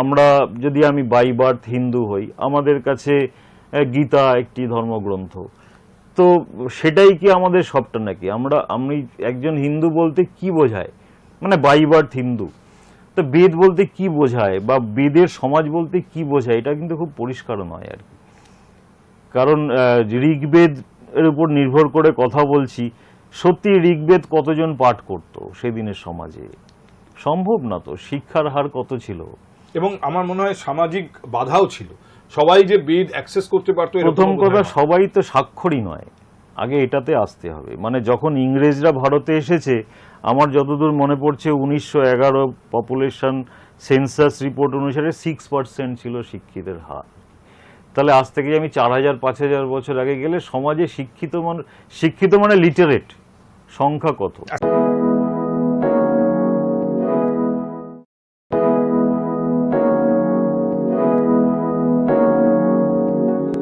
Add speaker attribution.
Speaker 1: আমরা যদি আমি বাই বার্থ হিন্দু হই, আমাদের কাছে গীতা একটি ধর্মগ্রন্থ, তো সেটাই কি আমাদের সবটা নাকি? আমি একজন হিন্দু বলতে কি বোঝায়, মানে বাই বার্থ হিন্দু, তো বেদ বলতে কি বোঝায় বা বেদের সমাজ বলতে কি বোঝায়, এটা কিন্তু খুব পরিষ্কার নয় আর কি। কারণ ঋগ্বেদ এর উপর নির্ভর করে কথা বলছি, সত্যি ঋগ্বেদ কতজন পাঠ করত সেদিনের সমাজে? সম্ভব না তো। শিক্ষার হার কত ছিল?
Speaker 2: এবং আমার মনে হয় সামাজিক বাধাও ছিল, সবাই যে বেদ অ্যাক্সেস করতে পারতো।
Speaker 1: প্রথম কথা, সবাই তো স্বাক্ষরই নয়, আগে এটাতে আসতে হবে। মানে যখন ইংরেজরা ভারতে এসেছে, আমার যতদূর মনে পড়ছে 1911 পপুলেশন সেন্সাস রিপোর্ট অনুসারে 6% ছিল শিক্ষিতের হার। তাহলে আজ থেকে আমি 4000-5000 বছর আগে গেলে সমাজে শিক্ষিত মানে লিটারেট সংখ্যা কত?